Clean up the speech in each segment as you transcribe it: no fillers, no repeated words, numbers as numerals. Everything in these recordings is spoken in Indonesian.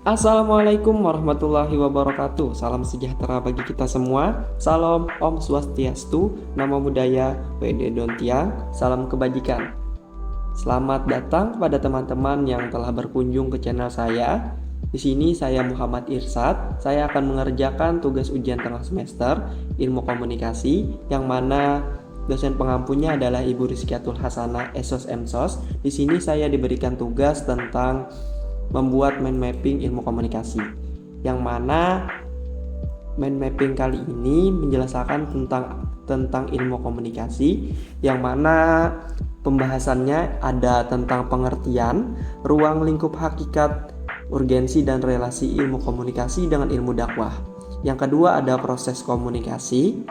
Assalamualaikum warahmatullahi wabarakatuh. Salam sejahtera bagi kita semua. Salam Om Swastiastu, Namo Buddhaya, Wede Dontiang, salam kebajikan. Selamat datang pada teman-teman yang telah berkunjung ke channel saya. Di sini saya Muhammad Irsad. Saya akan mengerjakan tugas ujian tengah semester Ilmu Komunikasi yang mana dosen pengampunya adalah Ibu Rizkiatul Hasanah Esos Emsos. Di sini saya diberikan tugas tentang membuat mind mapping ilmu komunikasi, yang mana mind mapping kali ini menjelaskan tentang ilmu komunikasi, yang mana pembahasannya ada tentang pengertian, ruang lingkup hakikat, urgensi dan relasi ilmu komunikasi dengan ilmu dakwah. Yang kedua ada proses komunikasi.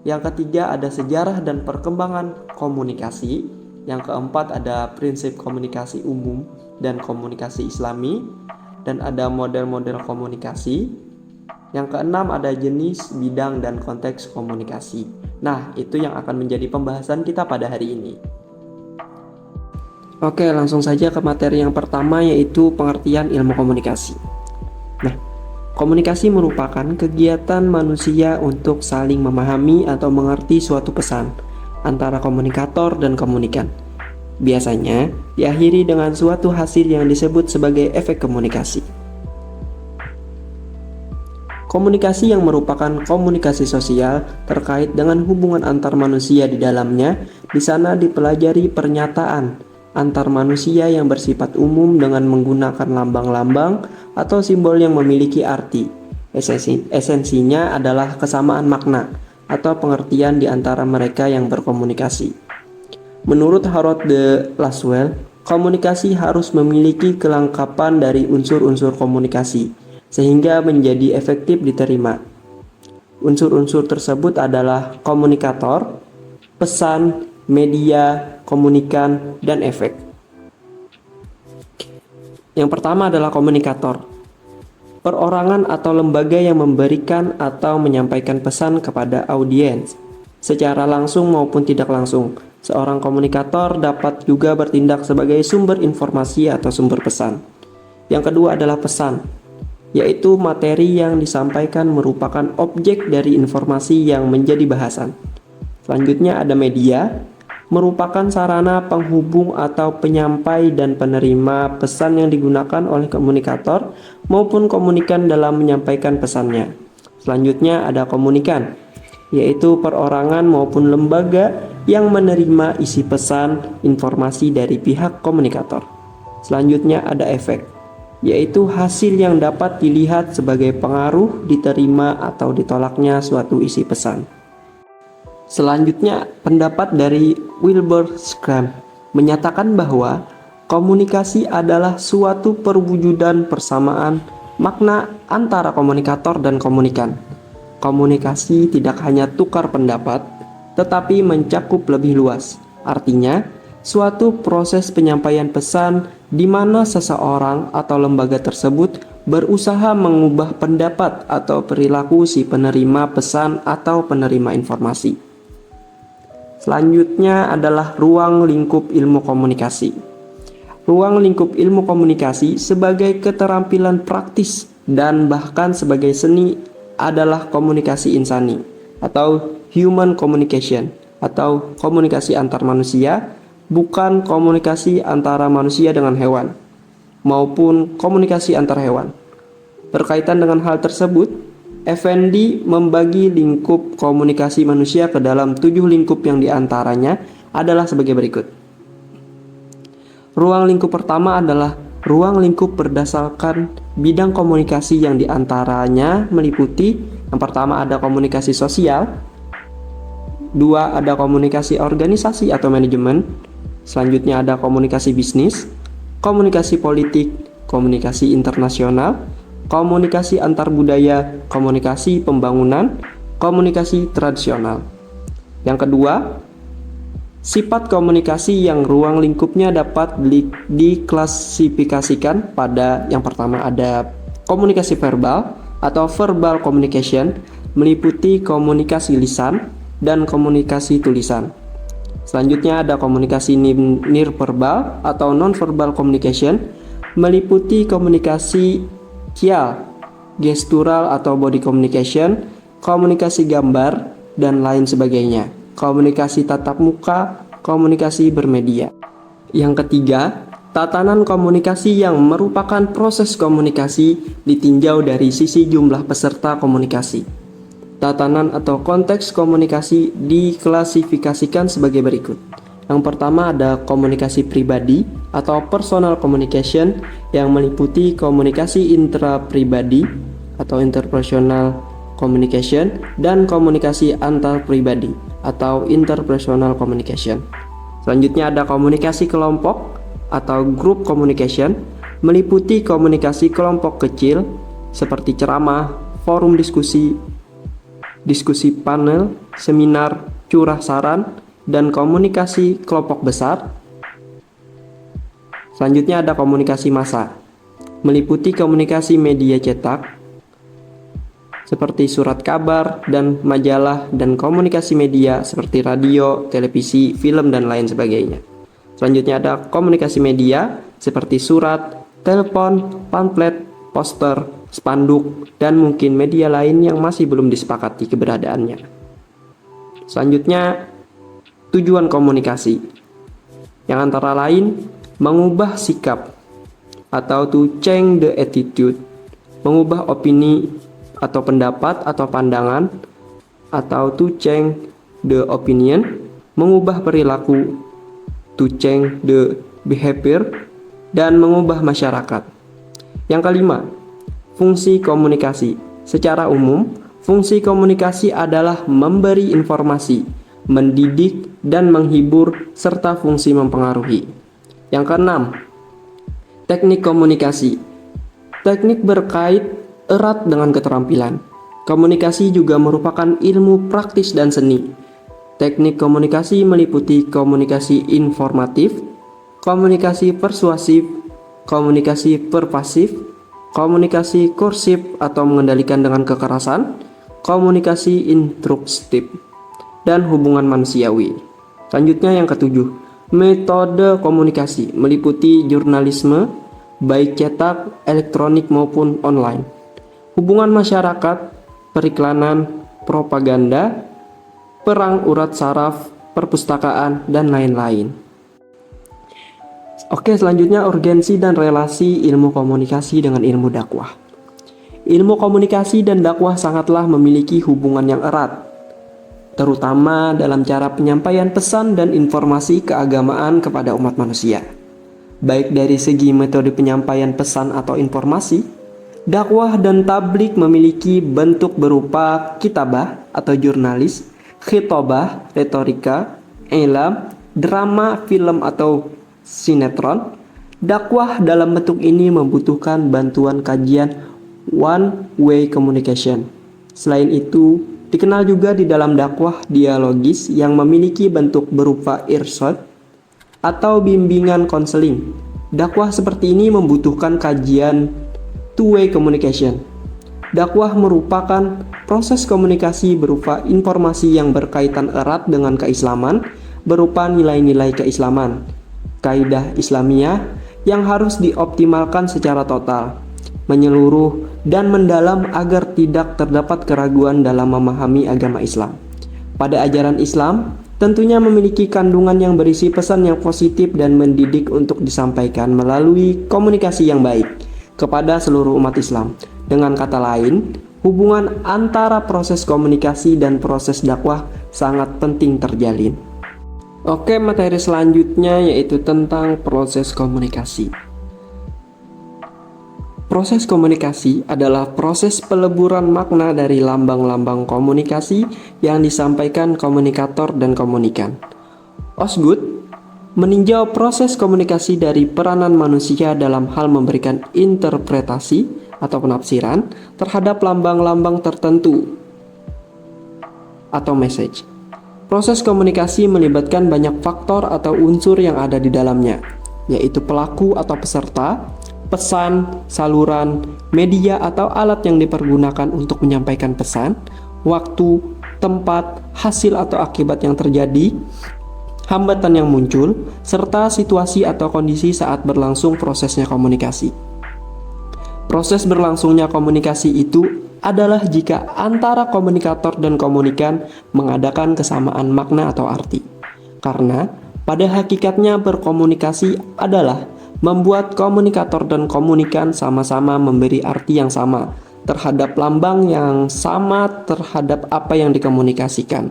Yang ketiga ada sejarah dan perkembangan komunikasi. Yang keempat ada prinsip komunikasi umum dan komunikasi Islami, dan ada model-model komunikasi. Yang keenam ada jenis, bidang, dan konteks komunikasi. Nah, itu yang akan menjadi pembahasan kita pada hari ini. Oke, langsung saja ke materi yang pertama, yaitu pengertian ilmu komunikasi. Nah, komunikasi merupakan kegiatan manusia untuk saling memahami atau mengerti suatu pesan antara komunikator dan komunikan. Biasanya diakhiri dengan suatu hasil yang disebut sebagai efek komunikasi. Komunikasi yang merupakan komunikasi sosial terkait dengan hubungan antar manusia di dalamnya. Di sana dipelajari pernyataan antar manusia yang bersifat umum dengan menggunakan lambang-lambang atau simbol yang memiliki arti. Esensinya adalah kesamaan makna atau pengertian di antara mereka yang berkomunikasi. Menurut Harold de Laswell, komunikasi harus memiliki kelengkapan dari unsur-unsur komunikasi sehingga menjadi efektif diterima. Unsur-unsur tersebut adalah komunikator, pesan, media, komunikan, dan efek. Yang pertama adalah komunikator. Perorangan atau lembaga yang memberikan atau menyampaikan pesan kepada audiens secara langsung maupun tidak langsung. Seorang komunikator dapat juga bertindak sebagai sumber informasi atau sumber pesan. Yang kedua adalah pesan, yaitu materi yang disampaikan merupakan objek dari informasi yang menjadi bahasan. Selanjutnya ada media, merupakan sarana penghubung atau penyampai dan penerima pesan yang digunakan oleh komunikator maupun komunikan dalam menyampaikan pesannya. Selanjutnya ada komunikan, yaitu perorangan maupun lembaga yang menerima isi pesan informasi dari pihak komunikator. Selanjutnya ada efek, yaitu hasil yang dapat dilihat sebagai pengaruh diterima atau ditolaknya suatu isi pesan. Selanjutnya, pendapat dari Wilbur Schramm menyatakan bahwa komunikasi adalah suatu perwujudan persamaan makna antara komunikator dan komunikan. Komunikasi tidak hanya tukar pendapat, tetapi mencakup lebih luas. Artinya, suatu proses penyampaian pesan di mana seseorang atau lembaga tersebut berusaha mengubah pendapat atau perilaku si penerima pesan atau penerima informasi. Selanjutnya adalah ruang lingkup ilmu komunikasi. Ruang lingkup ilmu komunikasi sebagai keterampilan praktis dan bahkan sebagai seni adalah komunikasi insani atau human communication atau komunikasi antar manusia, bukan komunikasi antara manusia dengan hewan maupun komunikasi antar hewan. Berkaitan dengan hal tersebut, Effendi membagi lingkup komunikasi manusia ke dalam 7 lingkup yang diantaranya adalah sebagai berikut. Ruang lingkup pertama adalah ruang lingkup berdasarkan bidang komunikasi yang diantaranya meliputi yang pertama ada komunikasi sosial, dua ada komunikasi organisasi atau manajemen, selanjutnya ada komunikasi bisnis, komunikasi politik, komunikasi internasional, komunikasi antar budaya, komunikasi pembangunan, komunikasi tradisional. Yang kedua, sifat komunikasi yang ruang lingkupnya dapat diklasifikasikan pada yang pertama ada komunikasi verbal atau verbal communication, meliputi komunikasi lisan dan komunikasi tulisan. Selanjutnya ada komunikasi nirverbal atau non-verbal communication, meliputi komunikasi facial, gestural atau body communication, komunikasi gambar, dan lain sebagainya. Komunikasi tatap muka, komunikasi bermedia. Yang ketiga, tatanan komunikasi yang merupakan proses komunikasi ditinjau dari sisi jumlah peserta komunikasi. Tatanan atau konteks komunikasi diklasifikasikan sebagai berikut. Yang pertama ada komunikasi pribadi atau personal communication yang meliputi komunikasi intrapribadi atau interpersonal communication dan komunikasi antar pribadi atau interpersonal communication. Selanjutnya ada komunikasi kelompok atau group communication meliputi komunikasi kelompok kecil seperti ceramah, forum diskusi, diskusi panel, seminar, curah saran, dan komunikasi kelompok besar. Selanjutnya ada komunikasi massa meliputi komunikasi media cetak seperti surat kabar dan majalah dan komunikasi media seperti radio, televisi, film, dan lain sebagainya. Selanjutnya ada komunikasi media seperti surat, telepon, pamflet, poster, spanduk, dan mungkin media lain yang masih belum disepakati keberadaannya. Selanjutnya, tujuan komunikasi yang antara lain mengubah sikap atau to change the attitude, mengubah opini atau pendapat atau pandangan, atau to change the opinion, mengubah perilaku, to change the behavior, dan mengubah masyarakat. Yang kelima, fungsi komunikasi. Secara umum, fungsi komunikasi adalah memberi informasi, mendidik, dan menghibur, serta fungsi mempengaruhi. Yang keenam, teknik komunikasi. Teknik berkait erat dengan keterampilan. Komunikasi juga merupakan ilmu praktis dan seni. Teknik komunikasi meliputi komunikasi informatif, komunikasi persuasif, komunikasi pervasif, komunikasi kursif atau mengendalikan dengan kekerasan, komunikasi instruktif, dan hubungan manusiawi. Selanjutnya yang ketujuh, metode komunikasi meliputi jurnalisme, baik cetak, elektronik maupun online, hubungan masyarakat, periklanan, propaganda, perang urat saraf, perpustakaan, dan lain-lain. Oke, selanjutnya urgensi dan relasi ilmu komunikasi dengan ilmu dakwah. Ilmu komunikasi dan dakwah sangatlah memiliki hubungan yang erat, terutama dalam cara penyampaian pesan dan informasi keagamaan kepada umat manusia. Baik dari segi metode penyampaian pesan atau informasi, dakwah dan tablik memiliki bentuk berupa kitabah atau jurnalis, khitobah, retorika, ilam, drama, film atau sinetron. Dakwah dalam bentuk ini membutuhkan bantuan kajian one-way communication. Selain itu, dikenal juga di dalam dakwah dialogis yang memiliki bentuk berupa irsyad atau bimbingan konseling. Dakwah seperti ini membutuhkan kajian two-way communication. Dakwah merupakan proses komunikasi berupa informasi yang berkaitan erat dengan keislaman, berupa nilai-nilai keislaman, kaidah Islamiyah yang harus dioptimalkan secara total, menyeluruh, dan mendalam agar tidak terdapat keraguan dalam memahami agama Islam. Pada ajaran Islam, tentunya memiliki kandungan yang berisi pesan yang positif dan mendidik untuk disampaikan melalui komunikasi yang baik kepada seluruh umat Islam. Dengan kata lain, hubungan antara proses komunikasi dan proses dakwah sangat penting terjalin. Oke, materi selanjutnya yaitu tentang proses komunikasi. Proses komunikasi adalah proses peleburan makna dari lambang-lambang komunikasi yang disampaikan komunikator dan komunikan. Osgood meninjau proses komunikasi dari peranan manusia dalam hal memberikan interpretasi atau penafsiran terhadap lambang-lambang tertentu atau message. Proses komunikasi melibatkan banyak faktor atau unsur yang ada di dalamnya, yaitu pelaku atau peserta, pesan, saluran, media atau alat yang dipergunakan untuk menyampaikan pesan, waktu, tempat, hasil atau akibat yang terjadi, hambatan yang muncul, serta situasi atau kondisi saat berlangsung prosesnya komunikasi. Proses berlangsungnya komunikasi itu adalah jika antara komunikator dan komunikan mengadakan kesamaan makna atau arti. Karena pada hakikatnya berkomunikasi adalah membuat komunikator dan komunikan sama-sama memberi arti yang sama terhadap lambang yang sama terhadap apa yang dikomunikasikan.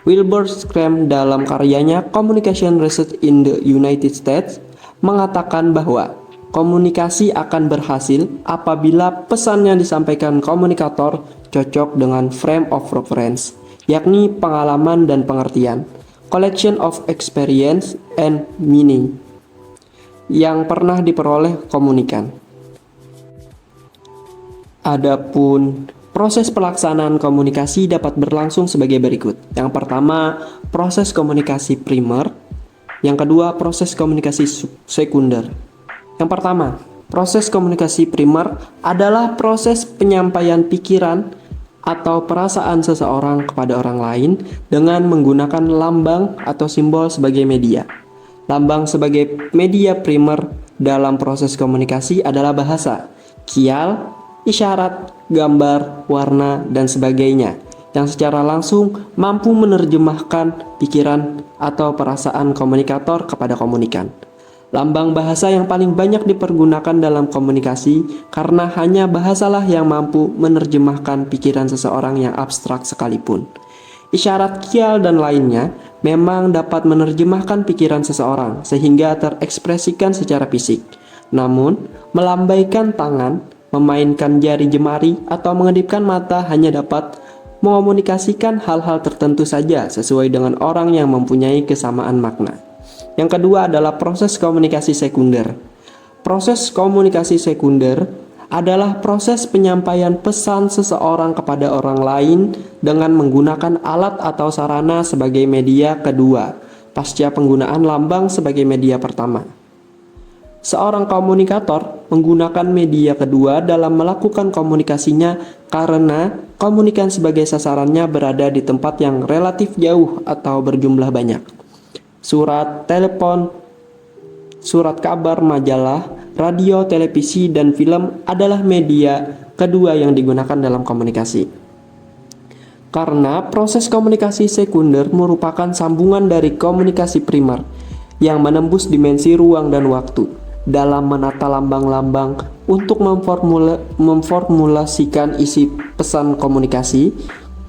Wilbur Scrum dalam karyanya Communication Research in the United States mengatakan bahwa komunikasi akan berhasil apabila pesan yang disampaikan komunikator cocok dengan frame of reference, yakni pengalaman dan pengertian, collection of experience and meaning, yang pernah diperoleh komunikan. Adapun proses pelaksanaan komunikasi dapat berlangsung sebagai berikut. Yang pertama, proses komunikasi primer. Yang kedua, proses komunikasi sekunder. Yang pertama, proses komunikasi primer adalah proses penyampaian pikiran atau perasaan seseorang kepada orang lain dengan menggunakan lambang atau simbol sebagai media. Lambang sebagai media primer dalam proses komunikasi adalah bahasa, kial, isyarat, gambar, warna, dan sebagainya yang secara langsung mampu menerjemahkan pikiran atau perasaan komunikator kepada komunikan. Lambang bahasa yang paling banyak dipergunakan dalam komunikasi karena hanya bahasalah yang mampu menerjemahkan pikiran seseorang yang abstrak sekalipun. Isyarat, kial, dan lainnya memang dapat menerjemahkan pikiran seseorang sehingga terekspresikan secara fisik. Namun, melambaikan tangan, memainkan jari jemari, atau mengedipkan mata hanya dapat mengomunikasikan hal-hal tertentu saja sesuai dengan orang yang mempunyai kesamaan makna. Yang kedua adalah proses komunikasi sekunder. Proses komunikasi sekunder adalah proses penyampaian pesan seseorang kepada orang lain dengan menggunakan alat atau sarana sebagai media kedua, pasca penggunaan lambang sebagai media pertama. Seorang komunikator menggunakan media kedua dalam melakukan komunikasinya karena komunikan sebagai sasarannya berada di tempat yang relatif jauh atau berjumlah banyak. Surat, telepon, surat kabar, majalah, radio, televisi, dan film adalah media kedua yang digunakan dalam komunikasi. Karena proses komunikasi sekunder merupakan sambungan dari komunikasi primer yang menembus dimensi ruang dan waktu. Dalam menata lambang-lambang untuk memformulasikan isi pesan komunikasi,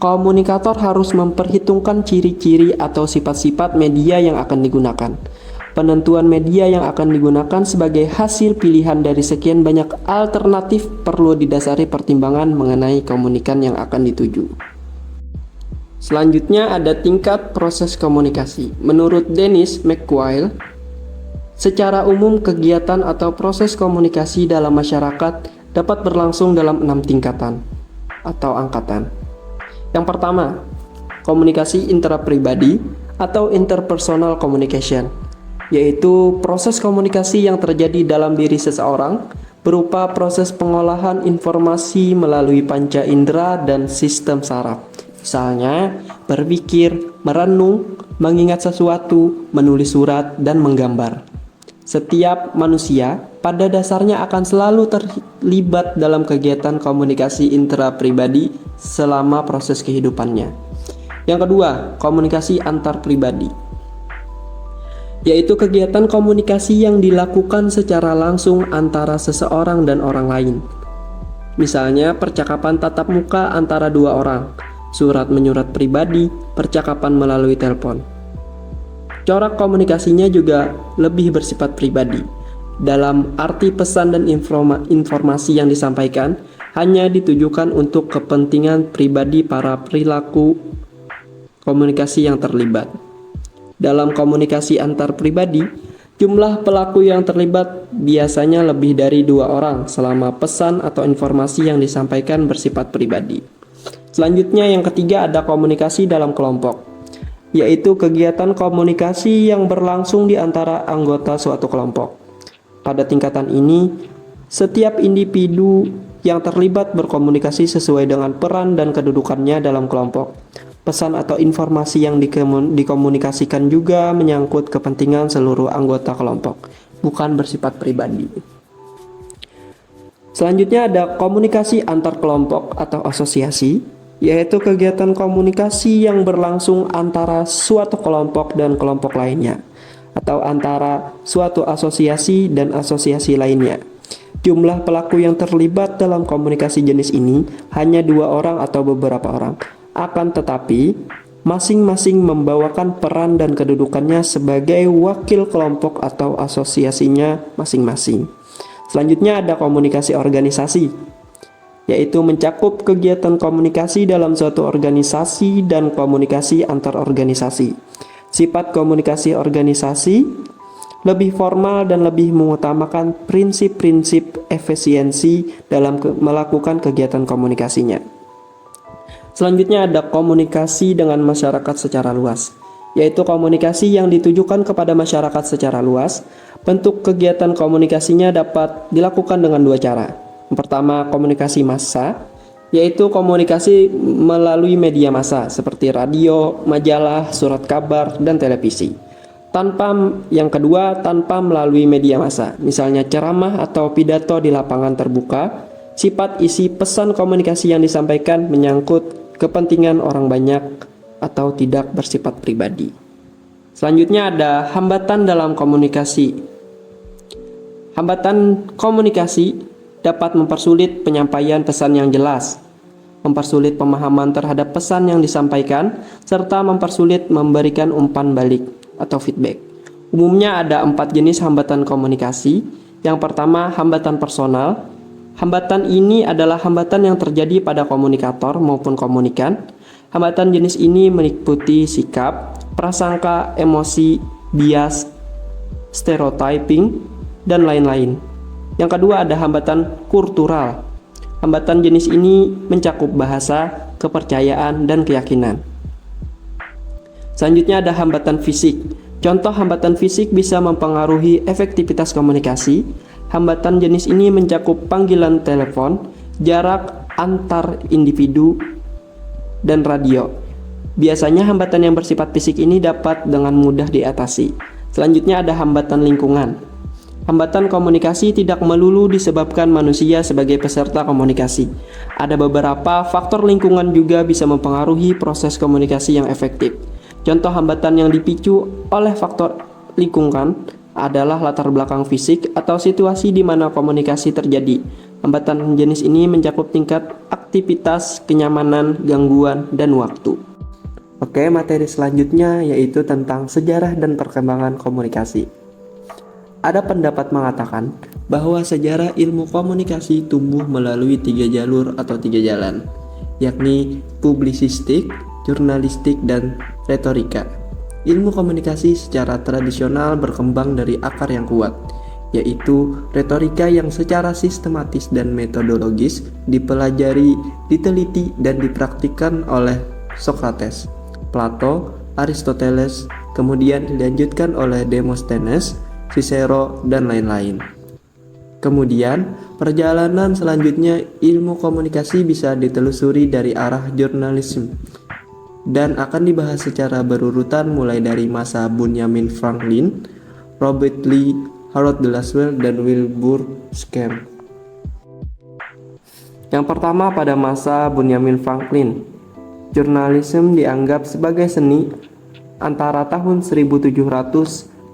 komunikator harus memperhitungkan ciri-ciri atau sifat-sifat media yang akan digunakan. Penentuan media yang akan digunakan sebagai hasil pilihan dari sekian banyak alternatif perlu didasari pertimbangan mengenai komunikan yang akan dituju. Selanjutnya ada tingkat proses komunikasi. Menurut Dennis McQuail, secara umum, kegiatan atau proses komunikasi dalam masyarakat dapat berlangsung dalam 6 tingkatan atau angkatan. Yang pertama, komunikasi intrapribadi atau interpersonal communication, yaitu proses komunikasi yang terjadi dalam diri seseorang berupa proses pengolahan informasi melalui panca indera dan sistem saraf. Misalnya, berpikir, merenung, mengingat sesuatu, menulis surat, dan menggambar. Setiap manusia pada dasarnya akan selalu terlibat dalam kegiatan komunikasi intrapribadi selama proses kehidupannya. Yang kedua, komunikasi antar pribadi, yaitu kegiatan komunikasi yang dilakukan secara langsung antara seseorang dan orang lain. Misalnya, percakapan tatap muka antara dua orang, surat menyurat pribadi, percakapan melalui telepon. Corak komunikasinya juga lebih bersifat pribadi. Dalam arti pesan dan informasi yang disampaikan hanya ditujukan untuk kepentingan pribadi para perilaku komunikasi yang terlibat. Dalam komunikasi antar pribadi, jumlah pelaku yang terlibat biasanya lebih dari 2 orang selama pesan atau informasi yang disampaikan bersifat pribadi. Selanjutnya yang ketiga ada komunikasi dalam kelompok, yaitu kegiatan komunikasi yang berlangsung di antara anggota suatu kelompok. Pada tingkatan ini, setiap individu yang terlibat berkomunikasi sesuai dengan peran dan kedudukannya dalam kelompok. Pesan atau informasi yang dikomunikasikan juga menyangkut kepentingan seluruh anggota kelompok, bukan bersifat pribadi. Selanjutnya ada komunikasi antar kelompok atau asosiasi, yaitu kegiatan komunikasi yang berlangsung antara suatu kelompok dan kelompok lainnya, atau antara suatu asosiasi dan asosiasi lainnya. Jumlah pelaku yang terlibat dalam komunikasi jenis ini hanya 2 orang atau beberapa orang. Akan tetapi, masing-masing membawakan peran dan kedudukannya sebagai wakil kelompok atau asosiasinya masing-masing. Selanjutnya ada komunikasi organisasi, yaitu mencakup kegiatan komunikasi dalam suatu organisasi dan komunikasi antar organisasi. Sifat komunikasi organisasi lebih formal dan lebih mengutamakan prinsip-prinsip efisiensi dalam melakukan kegiatan komunikasinya. Selanjutnya ada komunikasi dengan masyarakat secara luas, yaitu komunikasi yang ditujukan kepada masyarakat secara luas. Bentuk kegiatan komunikasinya dapat dilakukan dengan 2 cara. Yang pertama, komunikasi massa, yaitu komunikasi melalui media massa seperti radio, majalah, surat kabar, dan televisi. Yang kedua, tanpa melalui media massa, misalnya ceramah atau pidato di lapangan terbuka. Sifat isi pesan komunikasi yang disampaikan menyangkut kepentingan orang banyak atau tidak bersifat pribadi. Selanjutnya ada hambatan dalam komunikasi. Hambatan komunikasi dapat mempersulit penyampaian pesan yang jelas, mempersulit pemahaman terhadap pesan yang disampaikan, serta mempersulit memberikan umpan balik atau feedback. Umumnya ada 4 jenis hambatan komunikasi. Yang pertama, hambatan personal. Hambatan ini adalah hambatan yang terjadi pada komunikator maupun komunikan. Hambatan jenis ini meliputi sikap, prasangka, emosi, bias, stereotyping, dan lain-lain. Yang kedua ada hambatan kultural. Hambatan jenis ini mencakup bahasa, kepercayaan, dan keyakinan. Selanjutnya ada hambatan fisik. Contoh hambatan fisik bisa mempengaruhi efektivitas komunikasi. Hambatan jenis ini mencakup panggilan telepon, jarak antar individu, dan radio. Biasanya hambatan yang bersifat fisik ini dapat dengan mudah diatasi. Selanjutnya ada hambatan lingkungan. Hambatan komunikasi tidak melulu disebabkan manusia sebagai peserta komunikasi. Ada beberapa faktor lingkungan juga bisa mempengaruhi proses komunikasi yang efektif. Contoh hambatan yang dipicu oleh faktor lingkungan adalah latar belakang fisik atau situasi di mana komunikasi terjadi. Hambatan jenis ini mencakup tingkat aktivitas, kenyamanan, gangguan, dan waktu. Oke, materi selanjutnya yaitu tentang sejarah dan perkembangan komunikasi. Ada pendapat mengatakan bahwa sejarah ilmu komunikasi tumbuh melalui 3 jalur atau 3 jalan, yakni publisistik, jurnalistik, dan retorika. Ilmu komunikasi secara tradisional berkembang dari akar yang kuat, yaitu retorika yang secara sistematis dan metodologis dipelajari, diteliti, dan dipraktikkan oleh Socrates, Plato, Aristoteles, kemudian dilanjutkan oleh Demosthenes, Cicero, dan lain-lain. Kemudian, perjalanan selanjutnya ilmu komunikasi bisa ditelusuri dari arah jurnalisme dan akan dibahas secara berurutan mulai dari masa Benjamin Franklin, Robert Lee, Harold de Lasalle, dan Wilbur Schramm. Yang pertama, pada masa Benjamin Franklin, jurnalisme dianggap sebagai seni antara tahun 1700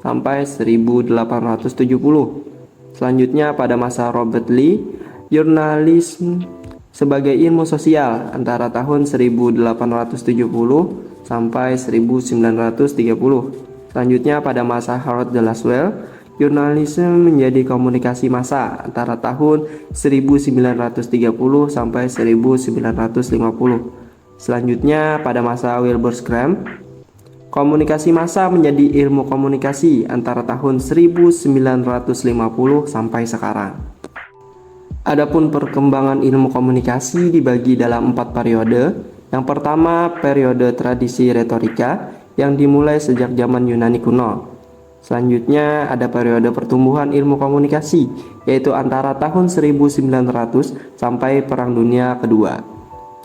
sampai 1870. Selanjutnya pada masa Robert Lee, jurnalisme sebagai ilmu sosial antara tahun 1870 sampai 1930. Selanjutnya pada masa Harold de Lasalle, jurnalisme menjadi komunikasi massa antara tahun 1930 sampai 1950. Selanjutnya pada masa Wilbur Schramm, komunikasi massa menjadi ilmu komunikasi antara tahun 1950 sampai sekarang. Adapun perkembangan ilmu komunikasi dibagi dalam 4 periode. Yang pertama, periode tradisi retorika yang dimulai sejak zaman Yunani kuno. Selanjutnya ada periode pertumbuhan ilmu komunikasi, yaitu antara tahun 1900 sampai Perang Dunia Kedua.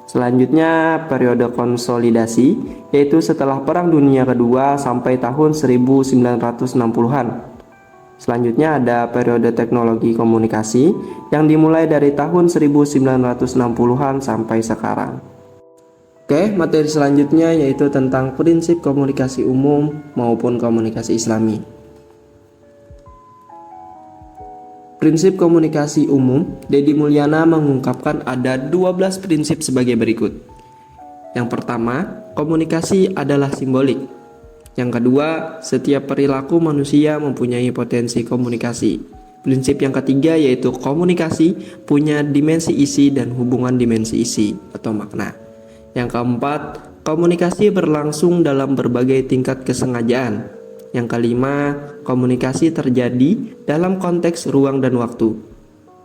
Selanjutnya periode konsolidasi, yaitu setelah Perang Dunia Kedua sampai tahun 1960-an. Selanjutnya ada periode teknologi komunikasi yang dimulai dari tahun 1960-an sampai sekarang. Oke, materi selanjutnya yaitu tentang prinsip komunikasi umum maupun komunikasi Islami. Prinsip komunikasi umum, Deddy Mulyana mengungkapkan ada 12 prinsip sebagai berikut. Yang pertama, komunikasi adalah simbolik. Yang kedua, setiap perilaku manusia mempunyai potensi komunikasi. Prinsip yang ketiga yaitu komunikasi punya dimensi isi dan hubungan dimensi isi atau makna. Yang keempat, komunikasi berlangsung dalam berbagai tingkat kesengajaan. Yang kelima, komunikasi terjadi dalam konteks ruang dan waktu.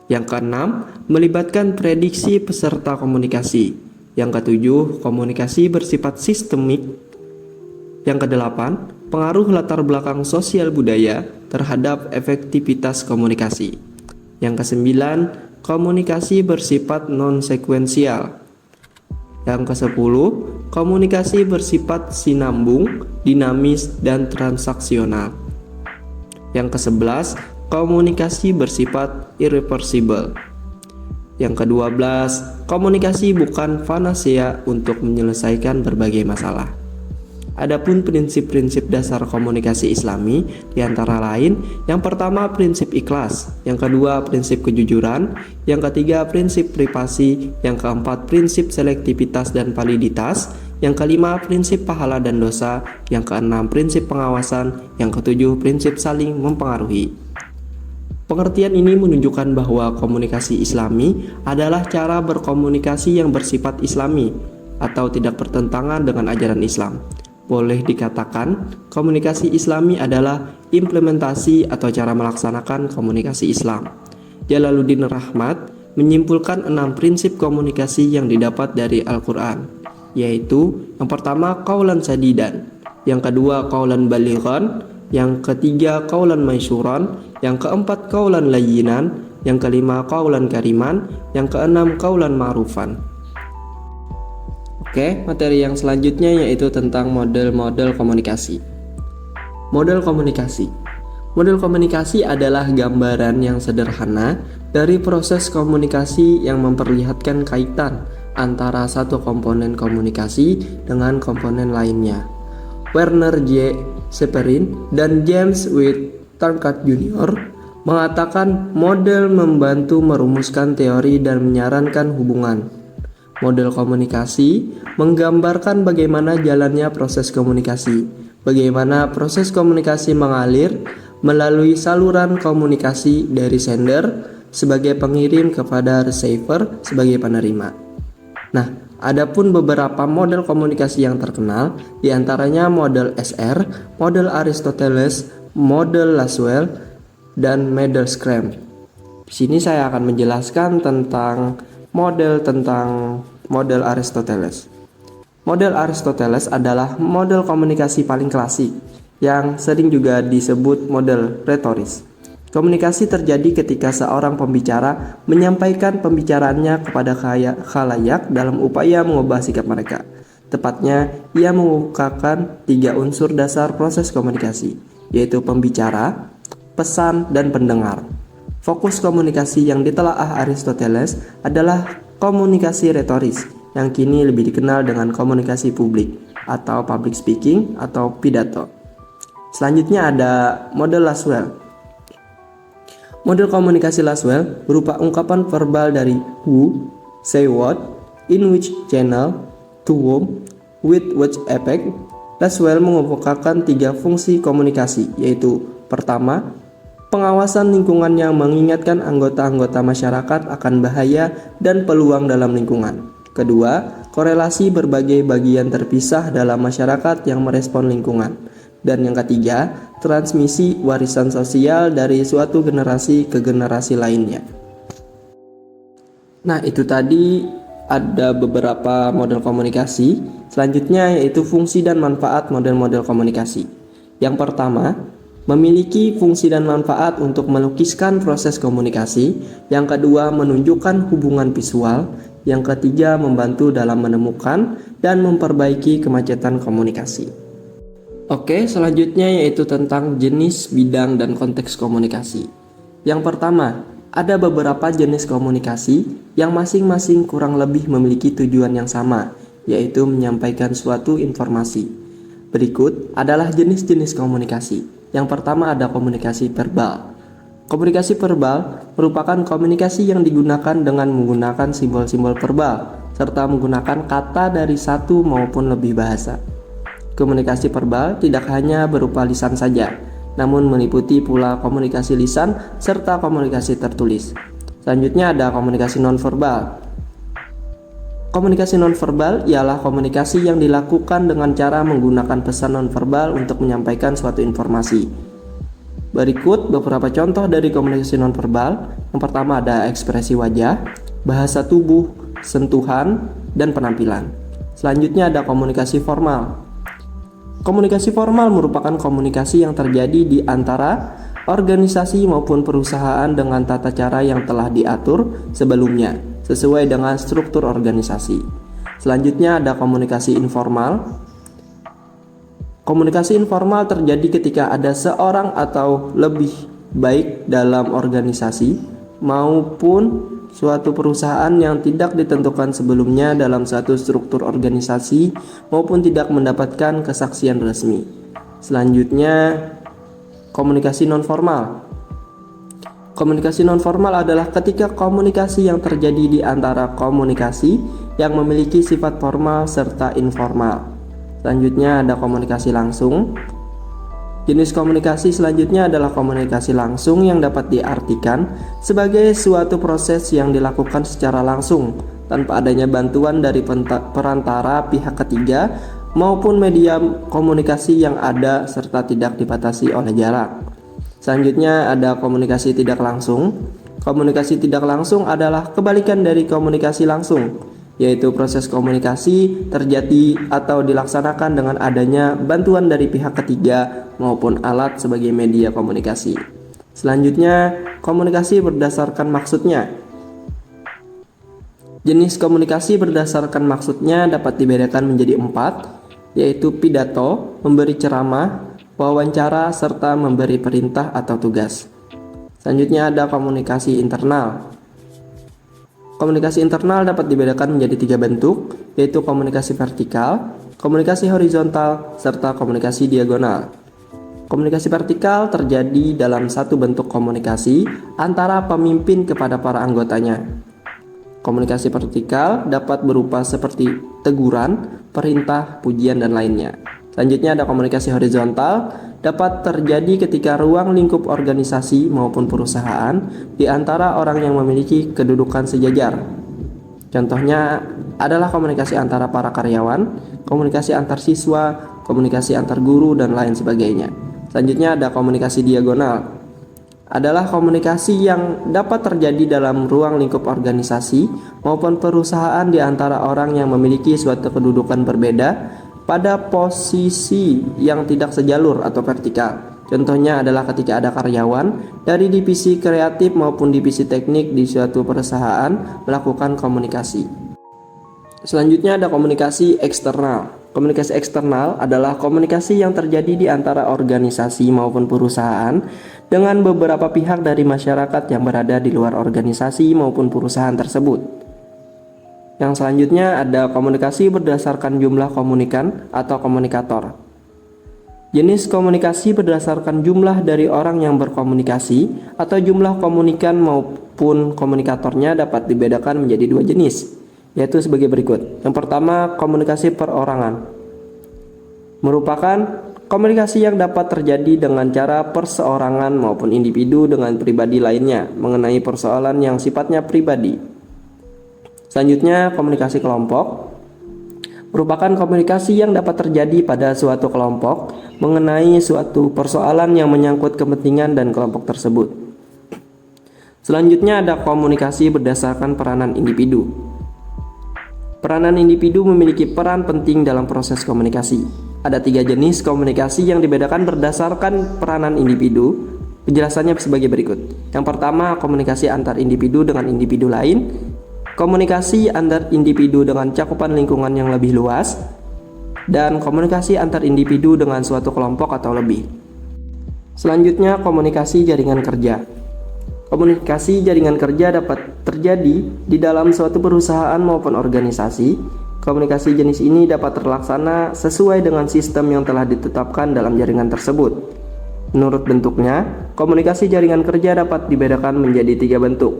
Yang keenam, melibatkan prediksi peserta komunikasi. Yang ketujuh, komunikasi bersifat sistemik. Yang kedelapan, pengaruh latar belakang sosial budaya terhadap efektivitas komunikasi. Yang kesembilan, komunikasi bersifat non-sekuensial. Yang kesepuluh, komunikasi bersifat sinambung, dinamis, dan transaksional. Yang kesebelas, komunikasi bersifat irreversible. Yang kedua belas, komunikasi bukan panacea untuk menyelesaikan berbagai masalah. Adapun prinsip-prinsip dasar komunikasi Islami diantara lain, yang pertama prinsip ikhlas, yang kedua prinsip kejujuran, yang ketiga prinsip privasi, yang keempat prinsip selektivitas dan validitas, yang kelima prinsip pahala dan dosa, yang keenam prinsip pengawasan, yang ketujuh prinsip saling mempengaruhi. Pengertian ini menunjukkan bahwa komunikasi Islami adalah cara berkomunikasi yang bersifat Islami atau tidak bertentangan dengan ajaran Islam. Boleh dikatakan, komunikasi Islami adalah implementasi atau cara melaksanakan komunikasi Islam. Jalaluddin Rahmat menyimpulkan 6 prinsip komunikasi yang didapat dari Al-Quran, yaitu yang pertama qaulan sadidan, yang kedua qaulan balighan, yang ketiga qaulan masyuran, yang keempat qaulan layyinan, yang kelima qaulan kariman, yang keenam qaulan ma'rufan. Oke, materi yang selanjutnya yaitu tentang model-model komunikasi. Model komunikasi. Model komunikasi adalah gambaran yang sederhana dari proses komunikasi yang memperlihatkan kaitan antara satu komponen komunikasi dengan komponen lainnya. Werner J. Seperin dan James White Tarkat Jr. mengatakan model membantu merumuskan teori dan menyarankan hubungan. Model komunikasi menggambarkan bagaimana jalannya proses komunikasi, bagaimana proses komunikasi mengalir melalui saluran komunikasi dari sender sebagai pengirim kepada receiver sebagai penerima. Nah, adapun beberapa model komunikasi yang terkenal, diantaranya model SR, model Aristoteles, model Laswell, dan model Scrum. Di sini saya akan menjelaskan tentang model Aristoteles. Model Aristoteles adalah model komunikasi paling klasik yang sering juga disebut model retoris. Komunikasi terjadi ketika seorang pembicara menyampaikan pembicaraannya kepada khalayak dalam upaya mengubah sikap mereka. Tepatnya, ia mengungkapkan 3 unsur dasar proses komunikasi, yaitu pembicara, pesan, dan pendengar. Fokus komunikasi yang ditelaah Aristoteles adalah komunikasi retoris, yang kini lebih dikenal dengan komunikasi publik atau public speaking atau pidato. Selanjutnya ada model Laswell. Model komunikasi Laswell berupa ungkapan verbal dari who, say what, in which channel, to whom, with which effect. Laswell mengemukakan 3 fungsi komunikasi, yaitu pertama, pengawasan lingkungan yang mengingatkan anggota-anggota masyarakat akan bahaya dan peluang dalam lingkungan. Kedua, korelasi berbagai bagian terpisah dalam masyarakat yang merespon lingkungan. Dan yang ketiga, transmisi warisan sosial dari suatu generasi ke generasi lainnya. Nah, itu tadi ada beberapa model komunikasi. Selanjutnya yaitu fungsi dan manfaat model-model komunikasi. Yang pertama, memiliki fungsi dan manfaat untuk melukiskan proses komunikasi. Yang kedua, menunjukkan hubungan visual. Yang ketiga, membantu dalam menemukan dan memperbaiki kemacetan komunikasi. Oke, selanjutnya yaitu tentang jenis, bidang, dan konteks komunikasi. Yang pertama, ada beberapa jenis komunikasi yang masing-masing kurang lebih memiliki tujuan yang sama, yaitu menyampaikan suatu informasi. Berikut adalah jenis-jenis komunikasi. Yang pertama ada komunikasi verbal. Komunikasi verbal merupakan komunikasi yang digunakan dengan menggunakan simbol-simbol verbal, serta menggunakan kata dari satu maupun lebih bahasa. Komunikasi verbal tidak hanya berupa lisan saja, namun meliputi pula komunikasi lisan serta komunikasi tertulis. Selanjutnya ada komunikasi nonverbal. Komunikasi nonverbal ialah komunikasi yang dilakukan dengan cara menggunakan pesan nonverbal untuk menyampaikan suatu informasi. Berikut beberapa contoh dari komunikasi nonverbal. Yang pertama ada ekspresi wajah, bahasa tubuh, sentuhan, dan penampilan. Selanjutnya ada komunikasi formal. Komunikasi formal merupakan komunikasi yang terjadi di antara organisasi maupun perusahaan dengan tata cara yang telah diatur sebelumnya, sesuai dengan struktur organisasi. Selanjutnya ada komunikasi informal. Komunikasi informal terjadi ketika ada seorang atau lebih baik dalam organisasi maupun suatu perusahaan yang tidak ditentukan sebelumnya dalam satu struktur organisasi maupun tidak mendapatkan kesaksian resmi. Selanjutnya, komunikasi nonformal. Komunikasi nonformal adalah ketika komunikasi yang terjadi di antara komunikasi yang memiliki sifat formal serta informal. Selanjutnya ada komunikasi langsung. Jenis komunikasi selanjutnya adalah komunikasi langsung yang dapat diartikan sebagai suatu proses yang dilakukan secara langsung tanpa adanya bantuan dari perantara pihak ketiga maupun media komunikasi yang ada serta tidak dibatasi oleh jarak. Selanjutnya ada komunikasi tidak langsung. Komunikasi tidak langsung adalah kebalikan dari komunikasi langsung, yaitu proses komunikasi terjadi atau dilaksanakan dengan adanya bantuan dari pihak ketiga maupun alat sebagai media komunikasi. Selanjutnya, komunikasi berdasarkan maksudnya. Jenis komunikasi berdasarkan maksudnya dapat dibedakan menjadi 4, yaitu pidato, memberi ceramah, wawancara, serta memberi perintah atau tugas. Selanjutnya ada komunikasi internal. Komunikasi internal dapat dibedakan menjadi 3 bentuk, yaitu komunikasi vertikal, komunikasi horizontal, serta komunikasi diagonal. Komunikasi vertikal terjadi dalam satu bentuk komunikasi antara pemimpin kepada para anggotanya. Komunikasi vertikal dapat berupa seperti teguran, perintah, pujian, dan lainnya. Selanjutnya ada komunikasi horizontal, dapat terjadi ketika ruang lingkup organisasi maupun perusahaan di antara orang yang memiliki kedudukan sejajar. Contohnya adalah komunikasi antara para karyawan, komunikasi antar siswa, komunikasi antar guru, dan lain sebagainya. Selanjutnya ada komunikasi diagonal. Adalah komunikasi yang dapat terjadi dalam ruang lingkup organisasi maupun perusahaan di antara orang yang memiliki suatu kedudukan berbeda pada posisi yang tidak sejalur atau vertikal. Contohnya adalah ketika ada karyawan dari divisi kreatif maupun divisi teknik di suatu perusahaan melakukan komunikasi. Selanjutnya ada komunikasi eksternal. Komunikasi eksternal adalah komunikasi yang terjadi di antara organisasi maupun perusahaan dengan beberapa pihak dari masyarakat yang berada di luar organisasi maupun perusahaan tersebut. Yang selanjutnya ada komunikasi berdasarkan jumlah komunikan atau komunikator. Jenis komunikasi berdasarkan jumlah dari orang yang berkomunikasi atau jumlah komunikan maupun komunikatornya dapat dibedakan menjadi 2 jenis, yaitu sebagai berikut. Yang pertama, komunikasi perorangan. Merupakan komunikasi yang dapat terjadi dengan cara perseorangan maupun individu dengan pribadi lainnya mengenai persoalan yang sifatnya pribadi. Selanjutnya, komunikasi kelompok. Merupakan komunikasi yang dapat terjadi pada suatu kelompok mengenai suatu persoalan yang menyangkut kepentingan dan kelompok tersebut. Selanjutnya ada komunikasi berdasarkan peranan individu. Peranan individu memiliki peran penting dalam proses komunikasi. Ada 3 jenis komunikasi yang dibedakan berdasarkan peranan individu. Penjelasannya sebagai berikut. Yang pertama, komunikasi antar individu dengan individu lain. Komunikasi antar individu dengan cakupan lingkungan yang lebih luas. dan komunikasi antar individu dengan suatu kelompok atau lebih. Selanjutnya, komunikasi jaringan kerja. Komunikasi jaringan kerja dapat terjadi di dalam suatu perusahaan maupun organisasi. Komunikasi jenis ini dapat terlaksana sesuai dengan sistem yang telah ditetapkan dalam jaringan tersebut. Menurut bentuknya, komunikasi jaringan kerja dapat dibedakan menjadi 3 bentuk.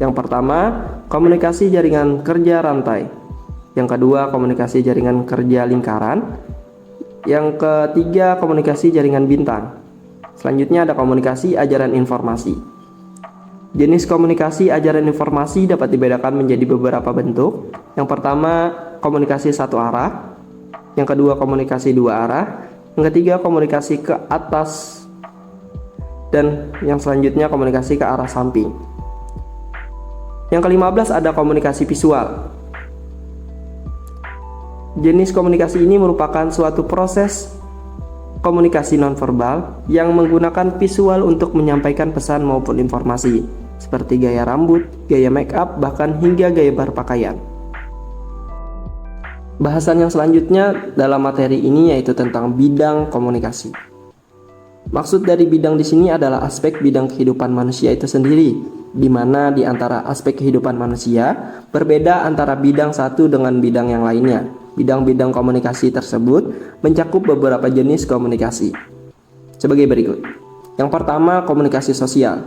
Yang pertama, komunikasi jaringan kerja rantai. Yang kedua, komunikasi jaringan kerja lingkaran. Yang ketiga, komunikasi jaringan bintang. Selanjutnya ada komunikasi ajaran informasi. Jenis komunikasi ajaran informasi dapat dibedakan menjadi beberapa bentuk. Yang pertama, komunikasi satu arah. Yang kedua, komunikasi dua arah. Yang ketiga, komunikasi ke atas. Dan yang selanjutnya, komunikasi ke arah samping. Yang ke-15 ada komunikasi visual. Jenis komunikasi ini merupakan suatu proses komunikasi nonverbal yang menggunakan visual untuk menyampaikan pesan maupun informasi, seperti gaya rambut, gaya make up, bahkan hingga gaya berpakaian. Bahasan yang selanjutnya dalam materi ini yaitu tentang bidang komunikasi. Maksud dari bidang di sini adalah aspek bidang kehidupan manusia itu sendiri, di mana di antara aspek kehidupan manusia berbeda antara bidang satu dengan bidang yang lainnya. Bidang-bidang komunikasi tersebut mencakup beberapa jenis komunikasi sebagai berikut. Yang pertama, komunikasi sosial.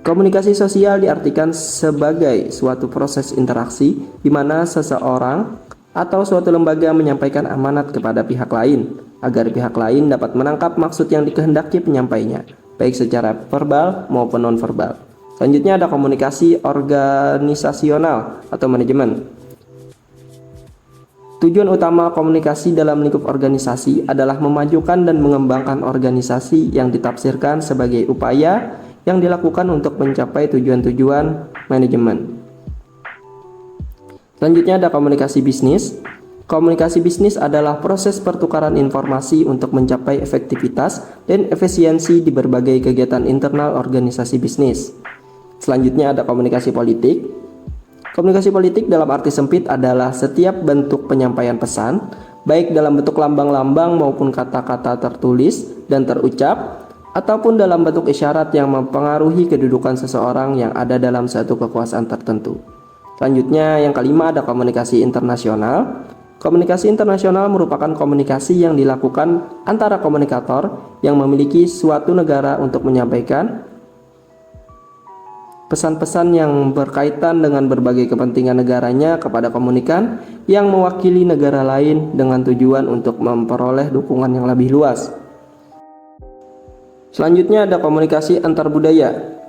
Komunikasi sosial diartikan sebagai suatu proses interaksi di mana seseorang atau suatu lembaga menyampaikan amanat kepada pihak lain agar pihak lain dapat menangkap maksud yang dikehendaki penyampainya, baik secara verbal maupun nonverbal. Selanjutnya ada komunikasi organisasional atau manajemen. Tujuan utama komunikasi dalam lingkup organisasi adalah memajukan dan mengembangkan organisasi yang ditafsirkan sebagai upaya yang dilakukan untuk mencapai tujuan-tujuan manajemen. Selanjutnya ada komunikasi bisnis. Komunikasi bisnis adalah proses pertukaran informasi untuk mencapai efektivitas dan efisiensi di berbagai kegiatan internal organisasi bisnis. Selanjutnya ada komunikasi politik. Komunikasi politik dalam arti sempit adalah setiap bentuk penyampaian pesan, baik dalam bentuk lambang-lambang maupun kata-kata tertulis dan terucap, ataupun dalam bentuk isyarat yang mempengaruhi kedudukan seseorang yang ada dalam suatu kekuasaan tertentu. Selanjutnya yang kelima ada komunikasi internasional. Komunikasi internasional merupakan komunikasi yang dilakukan antara komunikator yang memiliki suatu negara untuk menyampaikan pesan-pesan yang berkaitan dengan berbagai kepentingan negaranya kepada komunikan yang mewakili negara lain dengan tujuan untuk memperoleh dukungan yang lebih luas. Selanjutnya ada komunikasi antar budaya.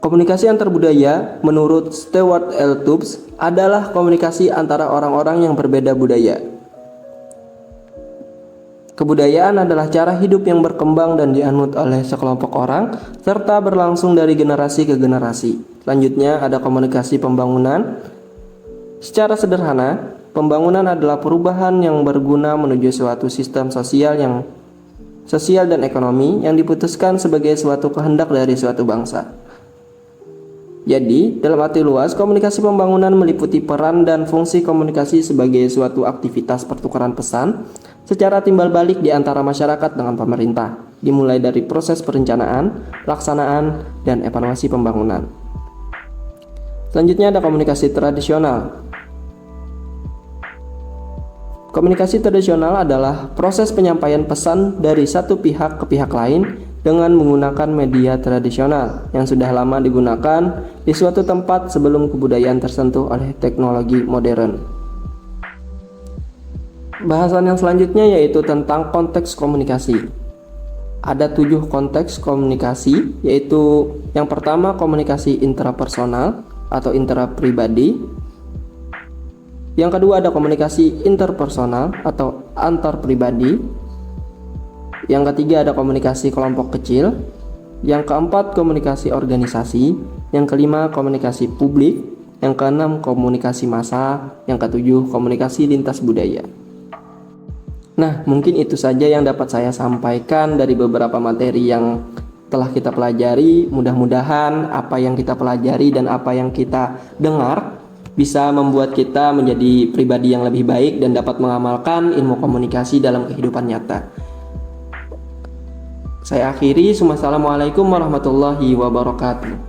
Komunikasi antar budaya menurut Stewart L. Tubbs adalah komunikasi antara orang-orang yang berbeda budaya. Kebudayaan adalah cara hidup yang berkembang dan dianut oleh sekelompok orang serta berlangsung dari generasi ke generasi. Selanjutnya ada komunikasi pembangunan. Secara sederhana, pembangunan adalah perubahan yang berguna menuju suatu sistem sosial dan ekonomi yang diputuskan sebagai suatu kehendak dari suatu bangsa. Jadi, dalam arti luas, komunikasi pembangunan meliputi peran dan fungsi komunikasi sebagai suatu aktivitas pertukaran pesan secara timbal balik di antara masyarakat dengan pemerintah, dimulai dari proses perencanaan, pelaksanaan, dan evaluasi pembangunan. Selanjutnya ada komunikasi tradisional. Komunikasi tradisional adalah proses penyampaian pesan dari satu pihak ke pihak lain dengan menggunakan media tradisional yang sudah lama digunakan di suatu tempat sebelum kebudayaan tersentuh oleh teknologi modern. Bahasan yang selanjutnya yaitu tentang konteks komunikasi. Ada 7 konteks komunikasi, yaitu yang pertama komunikasi intrapersonal atau intrapribadi. Yang kedua ada komunikasi interpersonal atau antar pribadi. Yang ketiga ada komunikasi kelompok kecil. Yang keempat komunikasi organisasi. Yang kelima komunikasi publik. Yang keenam komunikasi massa. Yang ketujuh komunikasi lintas budaya. Nah, mungkin itu saja yang dapat saya sampaikan dari beberapa materi yang telah kita pelajari. Mudah-mudahan apa yang kita pelajari dan apa yang kita dengar bisa membuat kita menjadi pribadi yang lebih baik dan dapat mengamalkan ilmu komunikasi dalam kehidupan nyata. Saya akhiri, wassalamualaikum warahmatullahi wabarakatuh.